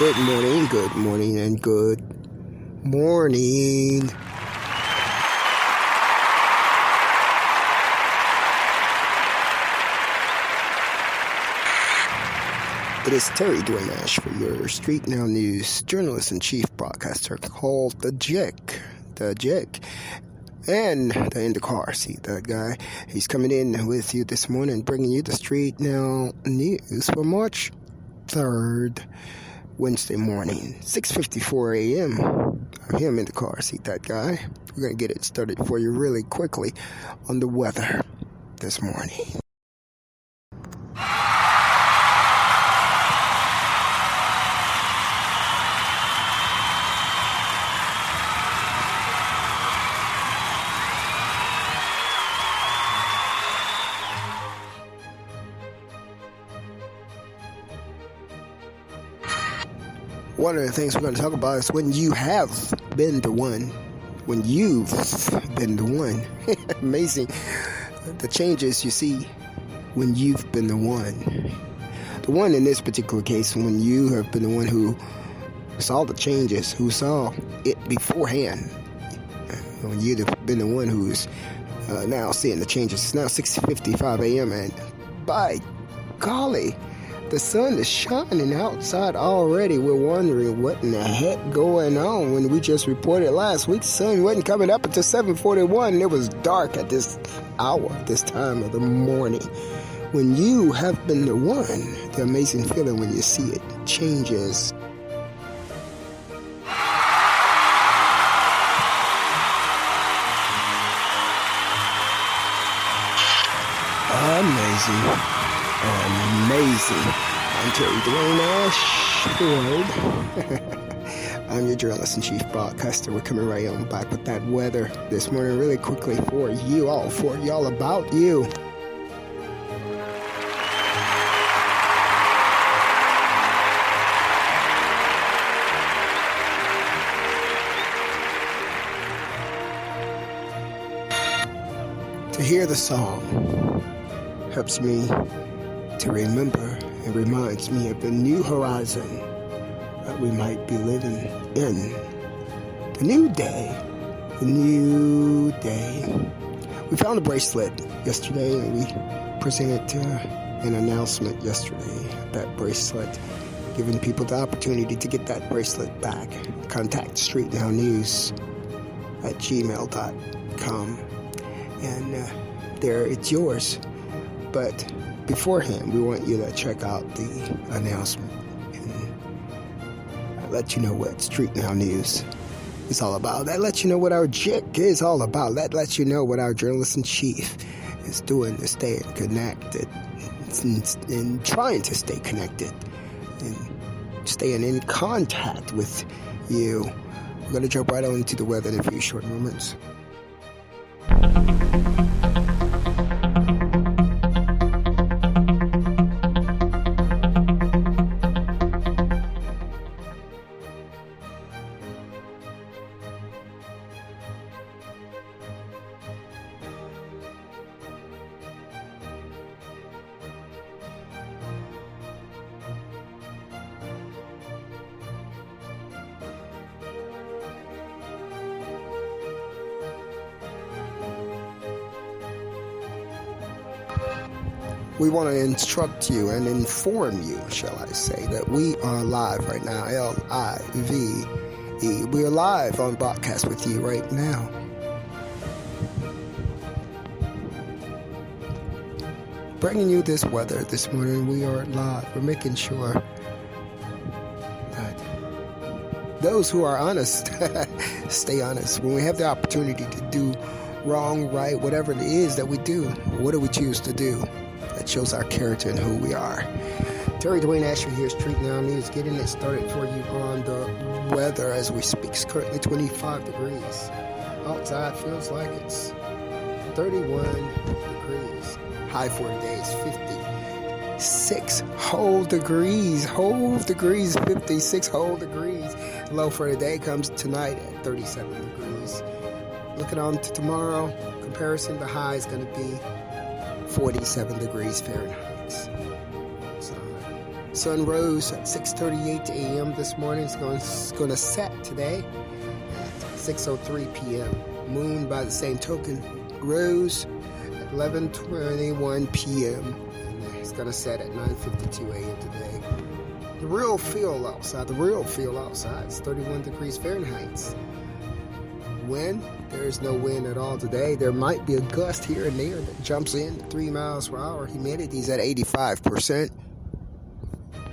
Good morning, and good morning. It is Terry-Dwayne-Ashford, your StreetNOW News journalist-in-chief broadcaster called DatGuY, and the Indacarseat-datguy. He's coming in with you this morning, bringing you the StreetNOW News for March 3rd, Wednesday morning, 6:54 a.m. I'm him in the car seat, that guy. We're going to get it started for you really quickly on the weather this morning. One of the things we're going to talk about is when you have been the one. When you've been the one. Amazing the changes you see when you've been the one. The one in this particular case, when you have been the one who saw the changes, who saw it beforehand. When you've been the one who's now seeing the changes. It's now 6:55 a.m. and by golly, the sun is shining outside already. We're wondering what in the heck going on when we just reported last week. The sun wasn't coming up until 7:41. It was dark at this hour, this time of the morning. When you have been the one, the amazing feeling when you see it changes. Amazing. I'm Terry-Dwayne-Ashford. I'm your journalist-in-chief broadcaster. We're coming right on back with that weather this morning really quickly for y'all about you. To hear the song helps me to remember and reminds me of the new horizon that we might be living in. The new day. We found a bracelet yesterday and we presented an announcement yesterday. That bracelet, giving people the opportunity to get that bracelet back. Contact StreetNOWnews@gmail.com and there it's yours. But beforehand, we want you to check out the announcement and let you know what StreetNOW News is all about. That lets you know what our JIC is all about. That lets you know what our journalist-in-chief is doing to stay connected and trying to stay connected and staying in contact with you. We're going to jump right on into the weather in a few short moments. We want to instruct you and inform you, shall I say, that we are live right now, L-I-V-E. We are live on broadcast with you right now. Bringing you this weather this morning, we are live. We're making sure that those who are honest stay honest. When we have the opportunity to do wrong, right, whatever it is that we do, what do we choose to do? That shows our character and who we are. Terry-Dwayne-Ashford here, StreetNOW News, getting it started for you on the weather as we speak. It's currently 25 degrees. Outside feels like it's 31 degrees. High for today is 56 whole degrees. 56 whole degrees. Low for today comes tonight at 37 degrees. Looking on to tomorrow, comparison, the high is going to be 47 degrees Fahrenheit. So sun rose at 6:38 a.m. this morning. It's going to set today at 6:03 p.m. Moon, by the same token, rose at 11:21 p.m. and it's going to set at 9:52 a.m. today. The real feel outside is 31 degrees Fahrenheit. Wind, there is no wind at all today. There might be a gust here and there that jumps in at 3 miles per hour. Humidity is at 85%.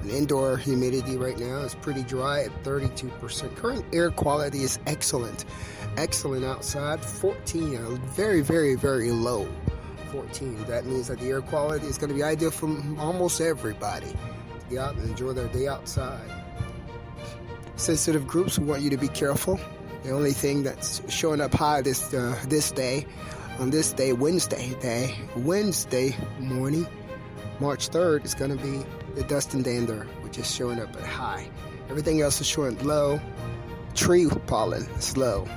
And indoor humidity right now is pretty dry at 32%. Current air quality is excellent. Excellent outside. 14, very, very, very low. 14. That means that the air quality is going to be ideal for almost everybody to get out and enjoy their day outside. Sensitive groups, we want you to be careful. The only thing that's showing up high this day, Wednesday morning, March 3rd, is going to be the dust and dander, which is showing up at high. Everything else is showing low. Tree pollen is low.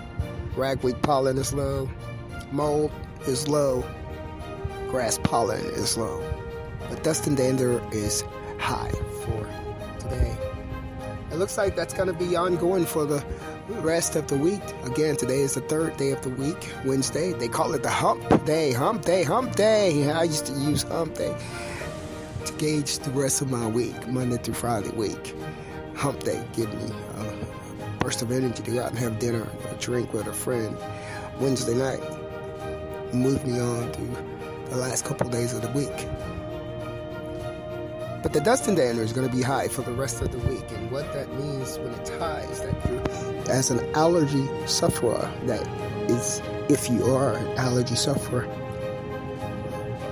Ragweed pollen is low. Mold is low. Grass pollen is low. But dust and dander is high for today. It looks like that's going to be ongoing for the rest of the week. Again, today is the third day of the week, Wednesday. They call it the hump day. I used to use hump day to gauge the rest of my week, Monday through Friday week. Hump day give me a burst of energy to go out and have dinner, a drink with a friend. Wednesday night moved me on to the last couple of days of the week. But the dust and dander is going to be high for the rest of the week. And what that means when it's high is that you're, as an allergy sufferer, that is, if you are an allergy sufferer,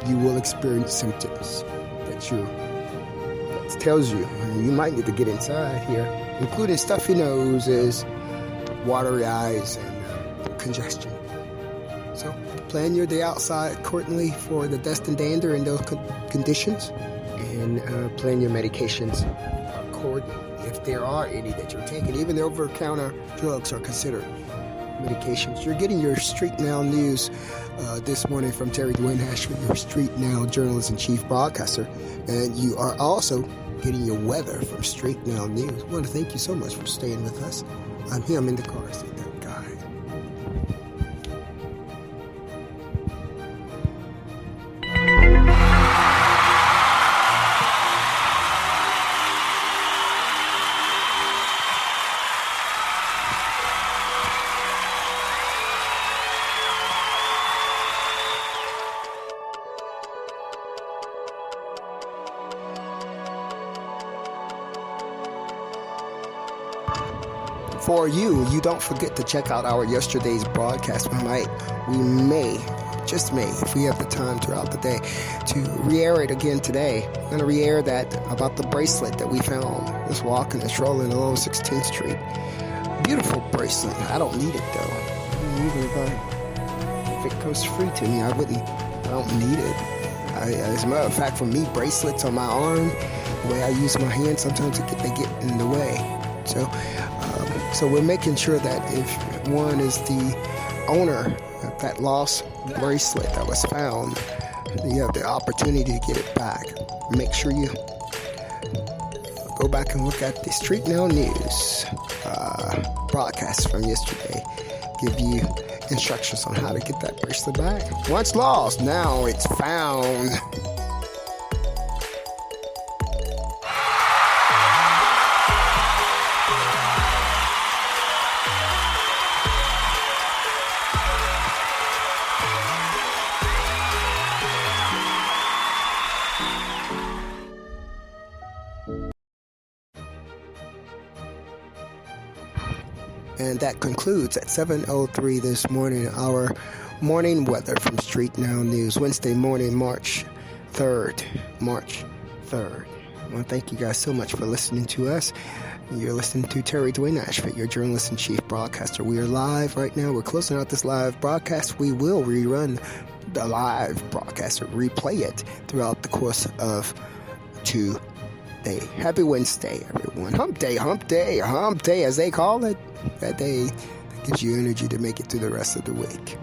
you will experience symptoms that tells you might need to get inside here, including stuffy noses, watery eyes, and congestion. So plan your day outside accordingly for the dust and dander and those conditions. And plan your medications accordingly, if there are any that you're taking. Even over-the-counter drugs are considered medications. You're getting your StreetNOW news this morning from terry-dwayne-ashford, your StreetNOW journalist-in-chief broadcaster. And you are also getting your weather from StreetNOW News. I want to thank you so much for staying with us. I'm him in the car, see that guy. For you don't forget to check out our yesterday's broadcast. We may, just may, if we have the time throughout the day, to re-air it again today. We're going to re-air that about the bracelet that we found. Just walking and strolling along 16th Street. Beautiful bracelet. I don't need it though. Even if it comes free to me, I don't need it. As a matter of fact, for me, bracelets on my arm, the way I use my hands, sometimes they get in the way. So we're making sure that if one is the owner of that lost bracelet that was found, you have the opportunity to get it back. Make sure you go back and look at the StreetNOW News broadcast from yesterday. Give you instructions on how to get that bracelet back. Once lost, now it's found. And that concludes at 7:03 this morning our morning weather from StreetNOW News, Wednesday morning, March 3rd. I want to thank you guys so much for listening to us. You're listening to Terry-Dwayne-Ashford, your journalist-in-chief broadcaster. We are live right now. We're closing out this live broadcast. We will rerun the live broadcast or replay it throughout the course of today. Happy Wednesday, everyone. Hump day, as they call it. That day that gives you energy to make it through the rest of the week.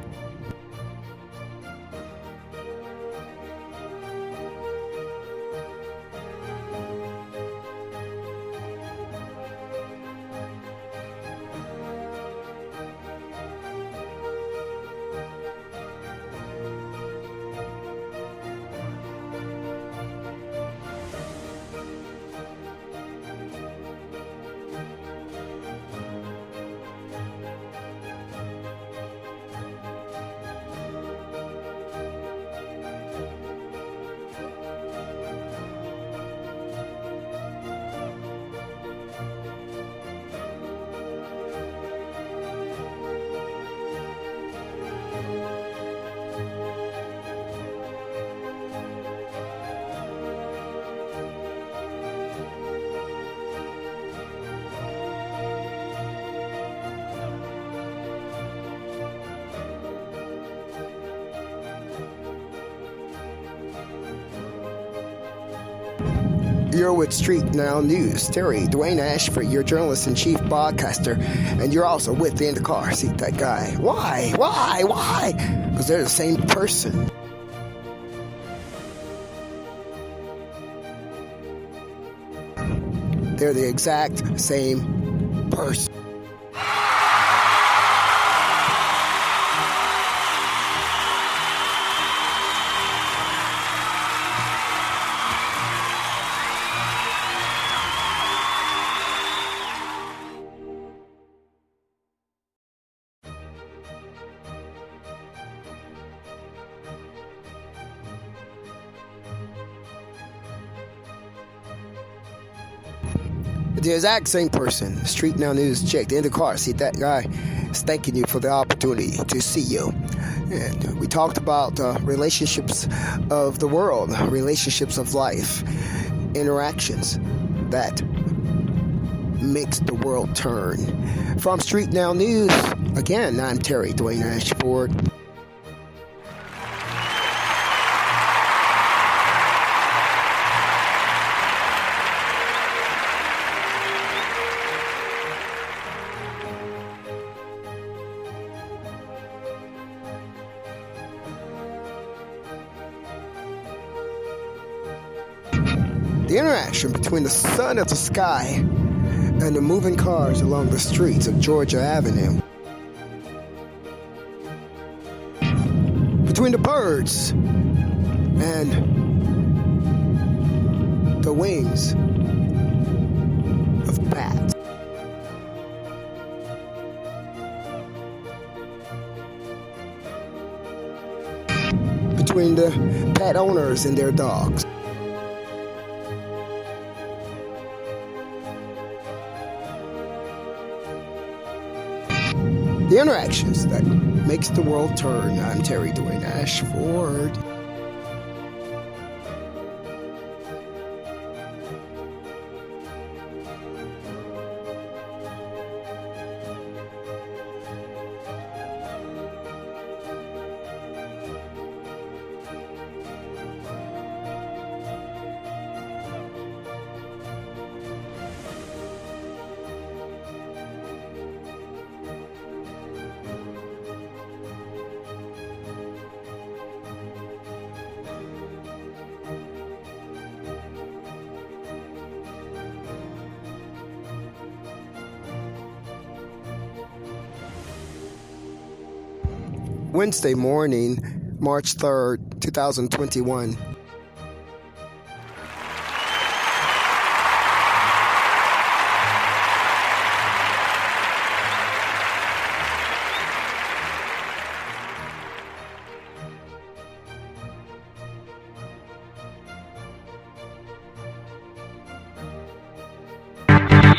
You're with StreetNOW News. Terry-Dwayne-Ashford, your journalist-in-chief podcaster, and you're also with the Indacarseat-Datguy. Why? Because they're the same person. They're the exact same person. The exact same person. StreetNOW News check. The Indacarseat-Datguy is thanking you for the opportunity to see you. And we talked about relationships of the world, relationships of life, interactions that makes the world turn. From StreetNOW News, again, I'm Terry-Dwayne-Ashford. The interaction between the sun of the sky and the moving cars along the streets of Georgia Avenue. Between the birds and the wings of bats. Between the pet owners and their dogs. The interactions that makes the world turn. I'm Terry-Dwayne-Ashford. Wednesday morning, March 3rd, 2021.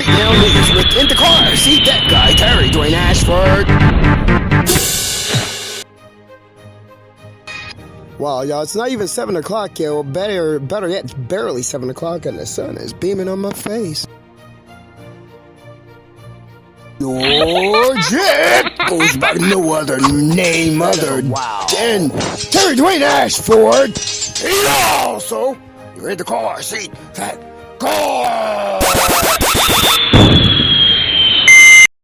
Now news with Indacarseat-Datguy, Terry-Dwayne-Ashford. Wow, y'all, it's not even 7 o'clock yet, or better yet, it's barely 7 o'clock and the sun is beaming on my face. Georgia goes by no other name other than Terry-Dwayne-Ashford. He's also, you're in the car seat, that car.